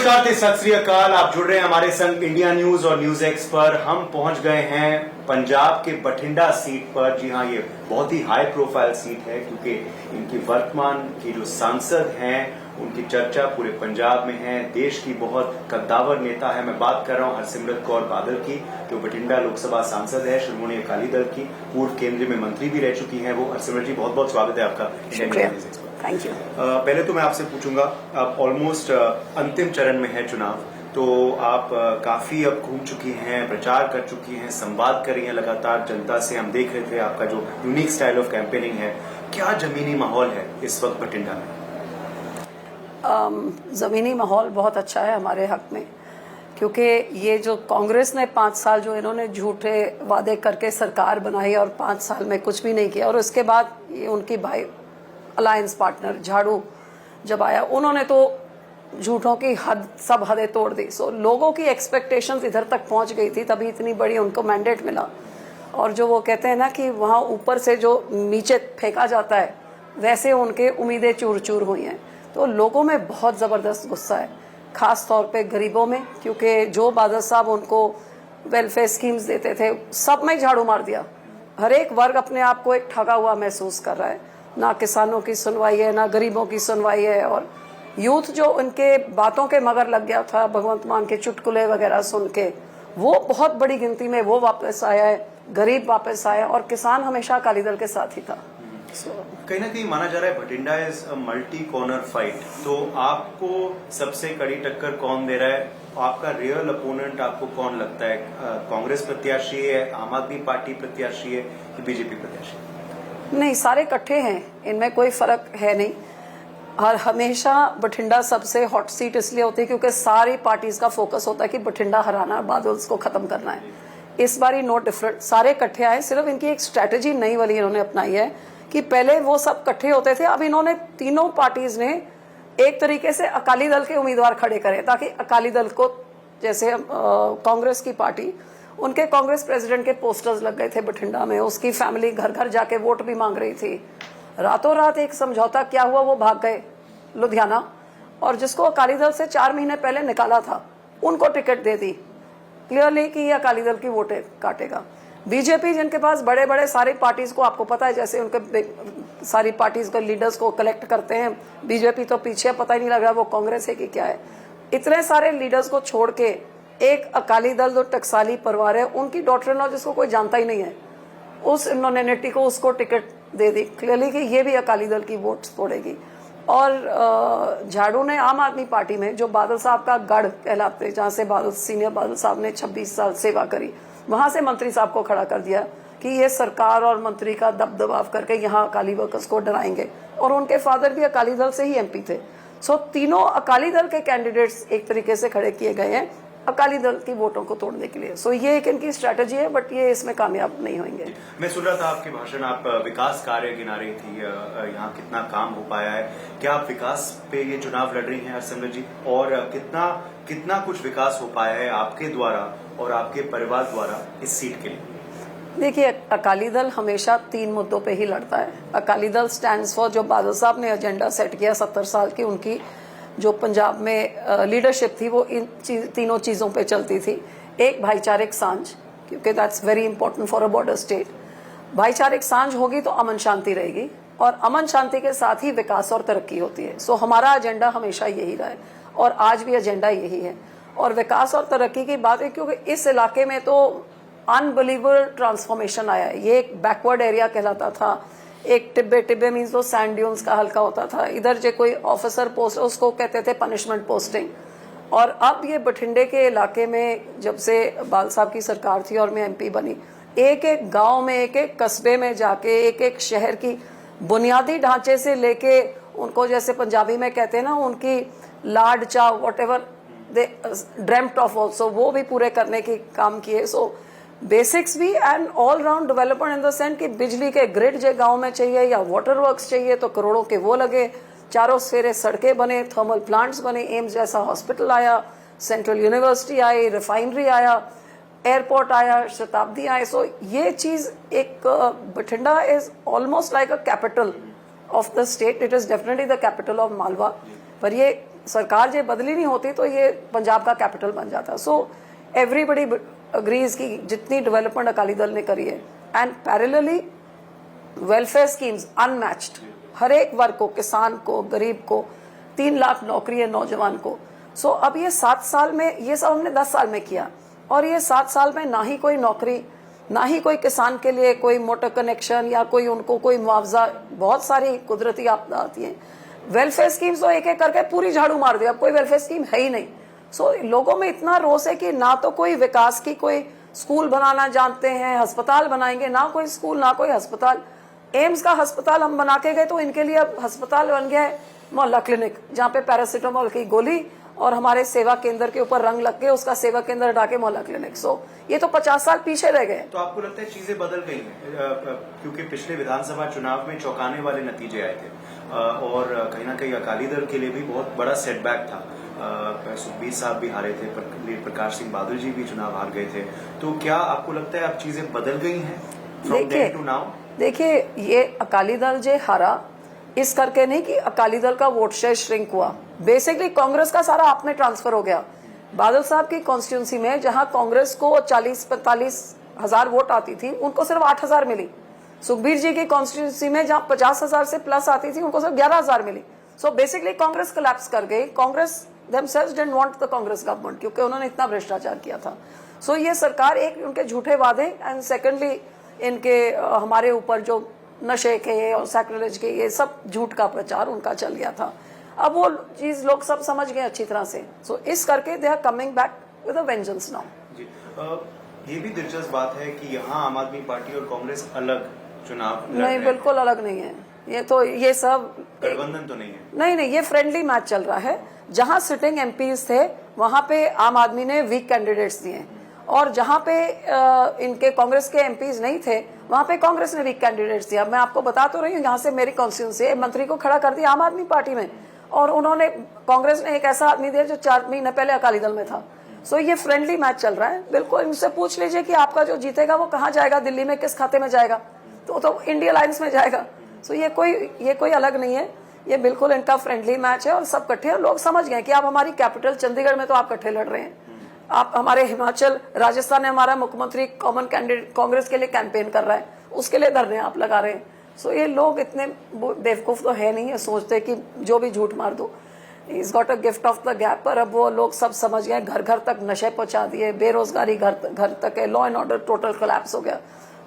नमस्कार, सत श्री अकाल। आप जुड़ रहे हैं हमारे संग इंडिया न्यूज और न्यूज एक्स पर। हम पहुंच गए हैं पंजाब के बठिंडा सीट पर। जी हां, ये बहुत ही हाई प्रोफाइल सीट है क्योंकि इनकी वर्तमान की जो सांसद हैं उनकी चर्चा पूरे पंजाब में है। देश की बहुत कद्दावर नेता है। मैं बात कर रहा हूं हरसिमरत कौर बादल की, जो बठिंडा लोकसभा सांसद है, श्रोमणी अकाली दल की, पूर्व केंद्रीय में मंत्री भी रह चुकी हैं वो। हरसिमरत जी, बहुत बहुत स्वागत है आपका इंडिया न्यूज एक्स पर। Thank you. पहले तो मैं आपसे पूछूंगा, आप ऑलमोस्ट अंतिम चरण में है चुनाव, तो आप काफी अब घूम चुकी हैं, प्रचार कर चुकी हैं, संवाद कर रही हैं लगातार जनता से। हम देख रहे थे आपका जो यूनिक स्टाइल ऑफ कैंपेनिंग है। क्या जमीनी माहौल है इस वक्त बठिंडा में? जमीनी माहौल बहुत अच्छा है हमारे हक में, क्योंकि ये जो कांग्रेस ने 5 साल जो इन्होंने झूठे वादे करके सरकार बनाई और 5 साल में कुछ भी नहीं किया, और उसके बाद ये उनकी भाई अलायंस पार्टनर झाड़ू जब आया, उन्होंने तो झूठों की सब हदें तोड़ दी। सो लोगों की एक्सपेक्टेशंस इधर तक पहुंच गई थी, तभी इतनी बड़ी उनको मैंडेट मिला। और जो वो कहते हैं ना कि वहाँ ऊपर से जो नीचे फेंका जाता है, वैसे उनके उम्मीदें चूर चूर हुई हैं। तो लोगों में बहुत ज़बरदस्त गुस्सा है, ख़ास तौर पे गरीबों में, क्योंकि जो बादल साहब उनको वेलफेयर स्कीम्स देते थे, सब में झाड़ू मार दिया। हर एक वर्ग अपने आप को एक ठगा हुआ महसूस कर रहा है। ना किसानों की सुनवाई है, ना गरीबों की सुनवाई है। और यूथ जो उनके बातों के मगर लग गया था, भगवंत मान के चुटकुले वगैरह सुन के, वो बहुत बड़ी गिनती में वो वापस आया है, गरीब वापस आया, और किसान हमेशा अकाली दल के साथ ही था। कहीं ना कहीं माना जा रहा है Bathinda is a multi corner fight. तो आपको सबसे कड़ी टक्कर कौन दे रहा है? आपका रियल अपोनेंट आपको कौन लगता है? कांग्रेस प्रत्याशी है, आम आदमी पार्टी प्रत्याशी है कि बीजेपी प्रत्याशी? नहीं, सारे इकट्ठे हैं, इनमें कोई फर्क है नहीं। और हमेशा बठिंडा सबसे हॉट सीट इसलिए होती है क्योंकि सारी पार्टीज का फोकस होता है कि बठिंडा हराना, बादल को खत्म करना है। इस बार नो डिफरेंट, सारे इकट्ठे आए। सिर्फ इनकी एक स्ट्रेटेजी नई वाली इन्होंने अपनाई है कि पहले वो सब इकट्ठे होते थे, अब इन्होंने तीनों पार्टीज ने एक तरीके से अकाली दल के उम्मीदवार खड़े करे, ताकि अकाली दल को, जैसे कांग्रेस की पार्टी, उनके कांग्रेस प्रेसिडेंट के पोस्टर्स लग गए थे बठिंडा में, उसकी फैमिली घर घर जाके वोट भी मांग रही थी। रातों रात एक समझौता क्या हुआ, वो भाग गए लुधियाना, और जिसको अकाली दल से 4 महीने पहले निकाला था उनको टिकट दे दी क्लियरली कि ये अकाली दल की वोटें काटेगा। बीजेपी, जिनके पास बड़े बड़े सारी पार्टीज को, आपको पता है, जैसे उनके सारी पार्टीज के लीडर्स को कलेक्ट करते हैं, बीजेपी तो पीछे पता ही नहीं लग रहा वो कांग्रेस है कि क्या है। इतने सारे लीडर्स को छोड़ के एक अकाली दल जो टकसाली परिवार है, उनकी डॉटर इन लॉ जिसको कोई जानता ही नहीं है, उस इन्होंने नेटी को उसको टिकट दे दी क्लियरली कि ये भी अकाली दल की वोट तोड़ेगी। और झाड़ू ने आम आदमी पार्टी में, जो बादल साहब का गढ़ कहलाते, जहाँ से सीनियर बादल साहब ने 26 साल सेवा करी, वहां से मंत्री साहब को खड़ा कर दिया कि ये सरकार और मंत्री का दबदबाव करके यहाँ अकाली वर्कर्स को डराएंगे। और उनके फादर भी अकाली दल से ही एमपी थे। सो तीनों अकाली दल के कैंडिडेट्स एक तरीके से खड़े किए गए हैं अकाली दल की वोटों को तोड़ने के लिए। सो ये एक इनकी स्ट्रेटेजी है, बट ये इसमें कामयाब नहीं होंगे। मैं सुन रहा था आपके भाषण, आप विकास कार्य गिना रही थी, यहाँ कितना काम हो पाया है। क्या आप विकास पे ये चुनाव लड़ रही हैं हरसिमरत जी? और कितना कुछ विकास हो पाया है आपके द्वारा और आपके परिवार द्वारा इस सीट के लिए? देखिए, अकाली दल हमेशा 3 मुद्दों पे ही लड़ता है। अकाली दल स्टैंड्स फॉर, जो बादल साहब ने एजेंडा सेट किया 70 साल की, उनकी जो पंजाब में लीडरशिप थी, वो इन तीनों चीज़ों पे चलती थी। एक, भाईचारिक सांझ, क्योंकि that's very important for a border state. भाईचारिक सांझ होगी तो अमन शांति रहेगी, और अमन शांति के साथ ही विकास और तरक्की होती है। सो हमारा एजेंडा हमेशा यही रहा है, और आज भी एजेंडा यही है। और विकास और तरक्की की बात है क्योंकि इस इलाके में तो अनबिलीवेबल ट्रांसफॉर्मेशन आया है। ये एक बैकवर्ड एरिया कहलाता था, एक टिब्बे मीन्स वो सैंड ड्यून्स का हल्का होता था। इधर जो कोई ऑफिसर पोस्ट, उसको कहते थे पनिशमेंट पोस्टिंग। और अब ये बठिंडे के इलाके में, जब से बाल साहब की सरकार थी और मैं एमपी बनी, एक एक गांव में, एक एक कस्बे में जाके, एक एक शहर की बुनियादी ढांचे से लेके उनको, जैसे पंजाबी में कहते हैं ना, उनकी लाड चाव what ever they dreamt of also, वो भी पूरे करने के काम किए। सो बेसिक्स भी and all round development in the sense कि बिजली के ग्रिड जो गांव में चाहिए या वाटर वर्क्स चाहिए तो करोड़ों के वो लगे, चारों सफेरे सड़कें बने, थर्मल प्लांट्स बने, एम्स जैसा हॉस्पिटल आया, सेंट्रल यूनिवर्सिटी आई, रिफाइनरी आया, एयरपोर्ट आया, शताब्दी आए। सो ये चीज एक, Bathinda is almost like a capital of the state. It is definitely the capital of Malwa, पर ये सरकार जे बदली नहीं होती तो ये पंजाब का कैपिटल बन जाता। सो एवरीबडी अग्रीज की जितनी डेवलपमेंट अकाली दल ने करी है, and parallelly welfare schemes unmatched, हर एक वर्ग को, किसान को, गरीब को 3 लाख नौकरी है नौजवान को। सो अब ये 7 साल में, ये सब हमने 10 साल में किया, और ये 7 साल में ना ही कोई नौकरी, ना ही कोई किसान के लिए कोई मोटर कनेक्शन या कोई उनको कोई मुआवजा, बहुत सारी कुदरती आपदा आती है। वेलफेयर स्कीम्स तो एक एक करके पूरी झाड़ू मार दी, अब कोई वेलफेयर स्कीम है ही नहीं। सो लोगों में इतना रोष है कि ना तो कोई विकास की कोई स्कूल बनाना जानते हैं, अस्पताल बनाएंगे, ना कोई स्कूल ना कोई अस्पताल। एम्स का अस्पताल हम बना के गए तो इनके लिए अब अस्पताल बन गया है मोहल्ला क्लिनिक, जहाँ पे पैरासीटामोल की गोली और हमारे सेवा केंद्र के ऊपर रंग लग के उसका सेवा केंद्र हटा के मोहल्ला क्लिनिक। सो ये तो 50 साल पीछे रह गए। तो आपको लगता है चीजें बदल गई हैं? क्योंकि पिछले विधानसभा चुनाव में चौंकाने वाले नतीजे आए थे और कहीं ना कहीं अकाली दल के लिए भी बहुत बड़ा सेटबैक था। सुखबीर साहब भी हारे थे, प्रकाश सिंह बादल जी भी चुनाव हार गए थे। तो क्या आपको लगता है अब चीजें बदल गई हैं फ्रॉम देन टू नाउ? देखिए, ये अकाली दल जे हारा इस करके नहीं कि अकाली दल का वोट शेयर श्रिंक हुआ, बेसिकली कांग्रेस का सारा आप में ट्रांसफर हो गया। बादल साहब की कॉन्स्टिट्यूंसी में जहां कांग्रेस को 40-45 हजार वोट आती थी, उनको सिर्फ 8,000 मिली। सुखबीर जी की कॉन्स्टिट्यूंसी में जहां 50,000 से प्लस आती थी, उनको सिर्फ 11,000 मिली। सो बेसिकली कांग्रेस कोलैप्स कर गई। Congress themselves didn't want the Congress government, क्योंकि उन्होंने इतना भ्रष्टाचार किया था। सो ये सरकार, एक उनके झूठे वादे, एंड सेकेंडली इनके हमारे ऊपर जो नशे के और सैक्रिलेज के ये सब झूठ का प्रचार उनका चल गया था। अब वो चीज लोग सब समझ गए अच्छी तरह से। सो इस करके they are coming back with a vengeance now. जी, ये भी दिलचस्प बात है कि यहाँ आम आदमी पार्टी और कांग्रेस अलग चुनाव नहीं, बिल्कुल अलग नहीं है। ये तो ये सब गठबंधन तो नहीं है। नहीं, ये फ्रेंडली मैच चल रहा है। जहां सिटिंग एमपीज थे वहां पे आम आदमी ने वीक कैंडिडेट्स दिए, और जहां पे इनके कांग्रेस के एमपीज नहीं थे वहां पे कांग्रेस ने वीक कैंडिडेट्स दिया। मैं आपको बता तो रही हूँ, यहाँ से मेरी कॉन्स्टिट्यूंसी मंत्री को खड़ा कर दिया आम आदमी पार्टी में, और उन्होंने, कांग्रेस ने एक ऐसा आदमी दिया जो 4 महीने पहले अकाली दल में था। सो ये फ्रेंडली मैच चल रहा है। बिल्कुल इनसे पूछ लीजिए कि आपका जो जीतेगा वो कहाँ जाएगा, दिल्ली में किस खाते में जाएगा, तो इंडिया अलायंस में जाएगा। सो ये कोई अलग नहीं है, ये बिल्कुल इनका फ्रेंडली मैच है, और सब इकट्ठे हैं। लोग समझ गए कि आप हमारी कैपिटल चंडीगढ़ में तो आप इकट्ठे लड़ रहे हैं, आप हमारे हिमाचल, राजस्थान में हमारा मुख्यमंत्री कॉमन कैंडिडेट कांग्रेस के लिए कैंपेन कर रहा है, उसके लिए धरने आप लगा रहे हैं। सो ये लोग इतने बेवकूफ तो है नहीं है, सोचते कि जो भी झूठ मार दो, is got a gift of the gap. पर अब वो लोग सब समझ गए, घर घर तक नशे पहुंचा दिए, बेरोजगारी घर तक है, law and order total collapse हो गया।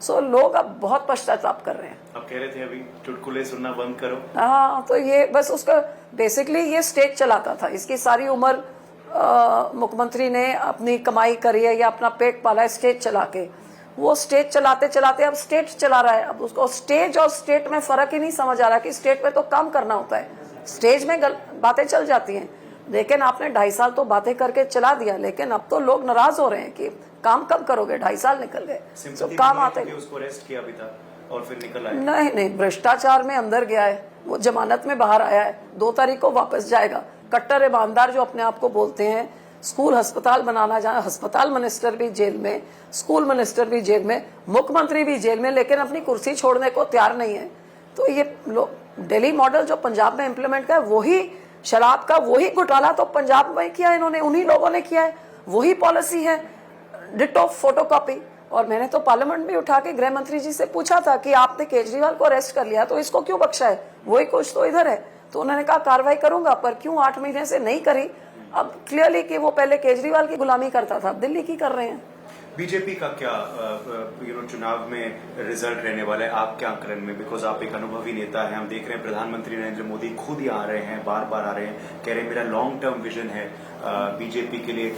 सो लोग अब बहुत पश्चाताप कर रहे हैं। आप कह रहे थे अभी चुटकुले सुनना बंद करो। हाँ, तो ये बस उसका बेसिकली ये स्टेज चलाता था। इसकी सारी उम्र मुख्यमंत्री ने अपनी कमाई करी है या अपना पेट पाला है स्टेज चला के। वो स्टेज चलाते चलाते अब स्टेट चला रहा है। अब उसको स्टेज और स्टेट में फर्क ही नहीं समझ आ रहा कि स्टेट में तो काम करना होता है, स्टेज में बातें चल जाती हैं। लेकिन आपने 2.5 साल तो बातें करके चला दिया, लेकिन अब तो लोग नाराज हो रहे हैं कि काम कब करोगे, 2.5 साल निकल गए, तो काम आते उसको अरेस्ट किया भी था और फिर निकल आया। नहीं, भ्रष्टाचार में अंदर गया है, वो जमानत में बाहर आया है, 2 तारीख को वापस जाएगा। कट्टर ईमानदार जो अपने आप को बोलते हैं, स्कूल अस्पताल बनाना जहाँ अस्पताल मिनिस्टर भी जेल में, स्कूल मिनिस्टर भी जेल में, मुख्यमंत्री भी जेल में, लेकिन अपनी कुर्सी छोड़ने को तैयार नहीं है। तो ये दिल्ली मॉडल जो पंजाब में इम्प्लीमेंट किया, वही शराब का वही घोटाला तो पंजाब में किया इन्होंने, उन्हीं लोगों ने किया है, वही पॉलिसी है, डिटो फोटोकॉपी। और मैंने तो पार्लियामेंट में उठा के गृह मंत्री जी से पूछा था कि आपने केजरीवाल को अरेस्ट कर लिया तो इसको क्यों बख्शा है, वही कुछ तो इधर है। तो उन्होंने कहा कार्रवाई करूंगा, पर क्यों 8 महीने से नहीं करी। अब क्लियरली कि वो पहले केजरीवाल की गुलामी करता था, दिल्ली की कर रहे हैं। बीजेपी का क्या चुनाव में रिजल्ट रहने वाला है आपके आंकलन में? बिकॉज आप एक अनुभवी नेता हैं, हम देख रहे हैं प्रधानमंत्री नरेंद्र मोदी खुद यहाँ आ रहे हैं, बार बार आ रहे हैं, कह रहे हैं मेरा लॉन्ग टर्म विजन है बीजेपी के लिए।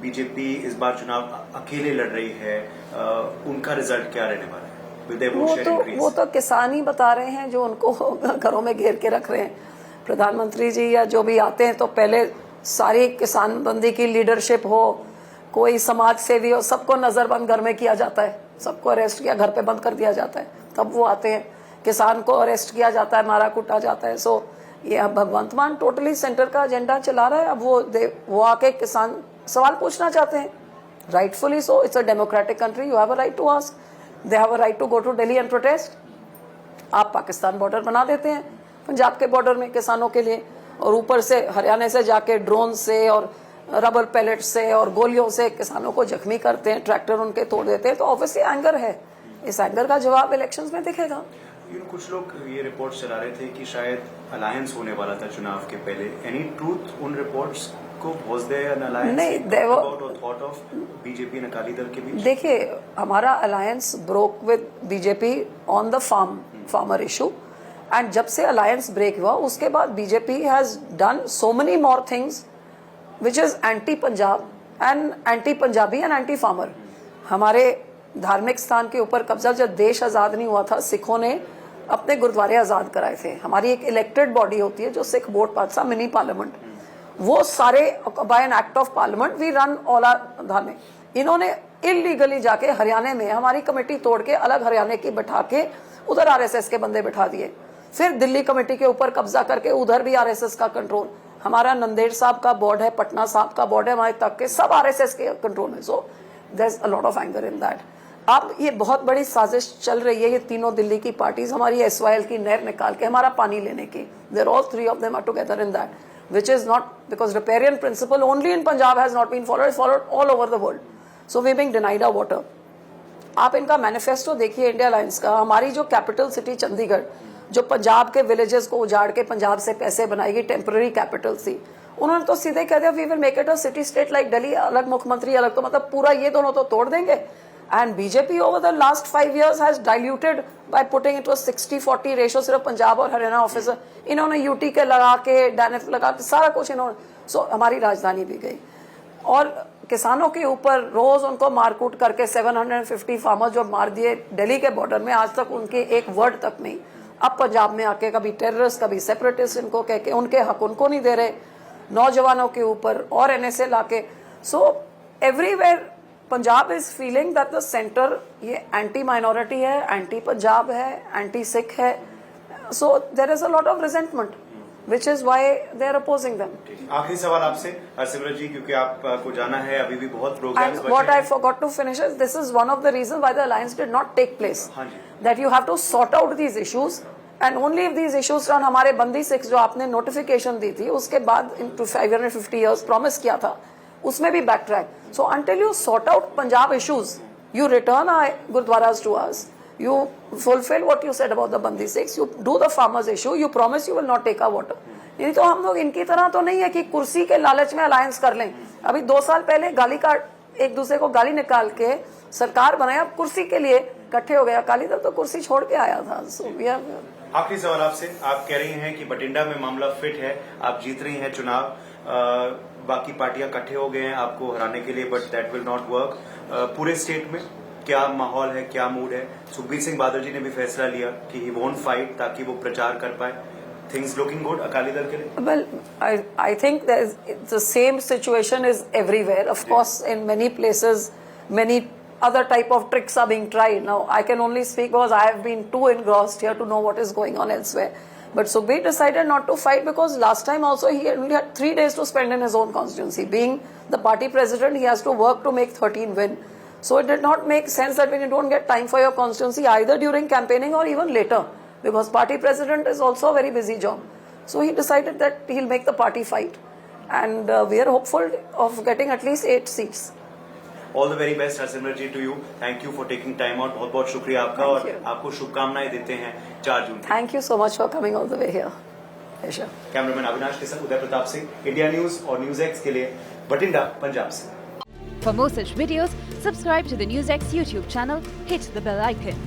बीजेपी इस बार चुनाव अकेले लड़ रही है, उनका रिजल्ट क्या रहने वाला है? वो तो किसान ही बता रहे हैं, जो उनको घरों में घेर के रख रहे हैं। प्रधानमंत्री जी या जो भी आते हैं तो पहले सारी किसान बंदी की लीडरशिप हो, कोई समाज सेवी हो, सबको नजरबंद घर में किया जाता है, सबको अरेस्ट किया, घर पे बंद कर दिया जाता है, तब वो आते हैं। किसान को अरेस्ट किया जाता है, मारा कूटा जाता है। सो ये अब भगवंत मान टोटली सेंटर का एजेंडा चला रहा है। अब वो आके किसान सवाल पूछना चाहते हैं, rightfully so. It's a democratic country, you have a right to ask, they have a right to go to Delhi and protest. आप पाकिस्तान बॉर्डर बना देते हैं पंजाब के बॉर्डर में किसानों के लिए, और ऊपर से हरियाणा से जाके ड्रोन से और रबर पैलेट से और गोलियों से किसानों को जख्मी करते हैं, ट्रैक्टर उनके तोड़ देते हैं, तो ऑब्वियसली एंगर है। इस एंगर का जवाब इलेक्शंस में दिखेगा। कुछ लोग ये रिपोर्ट्स चला रहे थे कि शायद अलायंस होने वाला था चुनाव के पहले। एनी ट्रूथ उन रिपोर्ट्स को? वाज देयर एन अलायंस नहीं, थॉट ऑफ बीजेपी और अकाली दल के बीच? देखिए, हमारा alliance broke with BJP on the farmer issue, and जब से अलायंस ब्रेक हुआ उसके बाद BJP has done so many more things which is anti Punjab and anti Punjabi and anti farmer. हमारे धार्मिक स्थान के ऊपर कब्जा, जब देश आजाद नहीं हुआ था, सिखों ने अपने गुरुद्वारे आजाद कराए थे। हमारी एक इलेक्टेड बॉडी होती है जो सिख बोर्ड पासा मिनी पार्लियामेंट, वो सारे by an act of parliament we run all our धार्मिक। इन्होंने इलीगली जाके हरियाणा में हमारी कमेटी तोड़ के अलग हरियाणा की बैठा के उधर आरएसएस के बंदे बैठा दिए, फिर दिल्ली कमेटी के ऊपर कब्जा करके उधर भी आरएसएस का कंट्रोल। हमारा नंदेड़ साहब का बोर्ड है, पटना साहब का बोर्ड है, हमारे तक के सब आरएसएस के कंट्रोल में। So there is a lot of anger in that. अब ये बहुत बड़ी साजिश चल रही है, ये तीनों दिल्ली की पार्टीज हमारी एसवाईएल की नहर निकाल के हमारा पानी लेने की। There all three of them are together in that, which is not, because riparian principle only in Punjab has not been followed, it's followed all over the world. So we're being denied our water. आप इनका manifesto देखिए India alliance का। हमारी जो capital city Chandigarh, जो पंजाब के villages को उजाड़ के पंजाब से पैसे बनाएगी, टेम्पररी कैपिटल थी, उन्होंने तो सीधे कह दिया we will make it a city state like Delhi, अलग मुख्यमंत्री अलग, तो मतलब पूरा ये दोनों तो तोड़ देंगे। And BJP over the last 5 years has diluted by putting it was 60-40 ratio सिर्फ पंजाब और हरियाणा ऑफिसर। इन्होंने यूटी के लगा के, डैनएफ लगा के, सारा कुछ इन्होंने। सो हमारी राजधानी भी गई और किसानों के ऊपर रोज उनको मारकूट करके 750 फार्मर जो मार दिए दिल्ली के बॉर्डर में, आज तक उनके एक वर्ड तक नहीं। अब पंजाब में आके कभी टेररिस्ट कभी सेपरेटिस्ट इनको कह के उनके हक उनको नहीं दे रहे, नौजवानों के ऊपर और एनएसए लाके। So everywhere Punjab is feeling that the centre ये एंटी माइनॉरिटी है, एंटी पंजाब है, एंटी सिख है। So there is a lot of resentment which is why they are opposing them. आखिरी सवाल आपसे हरसिमरत जी, क्योंकि आपको जाना है, अभी भी बहुत प्रोग्राम्स बचे हैं। What I forgot to finish is this is one of the reasons why the alliance did not take place. That you have to sort out these issues and only if these issues run। हमारे बंदी six जो आपने notification दी थी उसके बाद इन 550 years promise किया था, उसमें भी back track. So until you sort out Punjab issues, you return our gurdwaras to us, you fulfill what you said about the Bandi Sikhs, you do the farmers issue, you promise you will not take our water। नहीं तो हम लोग इनकी तरह तो नहीं है कि कुर्सी के लालच में अलायंस कर लें। अभी 2 साल पहले गाली का एक दूसरे को गाली निकाल के सरकार बनाया, अब कुर्सी के लिए इकट्ठे हो गए। अकाली दल तो कुर्सी छोड़ के आया था। आखिरी सवाल आपसे, आप कह रही हैं कि बठिंडा में मामला फिट है, आप जीत रही हैं चुनाव, बाकी पार्टियां इकट्ठे हो गए हैं आपको हराने के लिए, but that will not work. पूरे स्टेट में क्या माहौल है, क्या मूड है? सुखबीर सिंह बादल जी ने भी फैसला लिया कि ही वोंट फाइट ताकि वो प्रचार कर पाए। Things looking good Akali Dal के लिए? Well, I think the same situation is everywhere. Of course, in many places, many other type of tricks are being tried. Now, I can only speak because I have been too engrossed here to know what is going on elsewhere. But Sukhbir decided not to fight because last time also he only had 3 days to spend in his own constituency. Being the party president, he has to work to make 13 win. So it did not make sense that when you don't get time for your constituency either during campaigning or even later, because party president is also a very busy job. So he decided that he'll make the party fight, and we are hopeful of getting at least 8 seats. All the very best Harsimrat ji to you. Thank you for taking time out. बहुत बहुत शुक्रिया आपका और आपको शुभकामनाएं देते हैं 4 जून। Thank you so much for coming all the way here. Pleasure. Cameraman Avinash के साथ उदय प्रताप सिंह, इंडिया न्यूज और न्यूज एक्स के लिए बठिंडा पंजाब से। For more such videos, subscribe to the NewsX YouTube channel, hit the bell icon.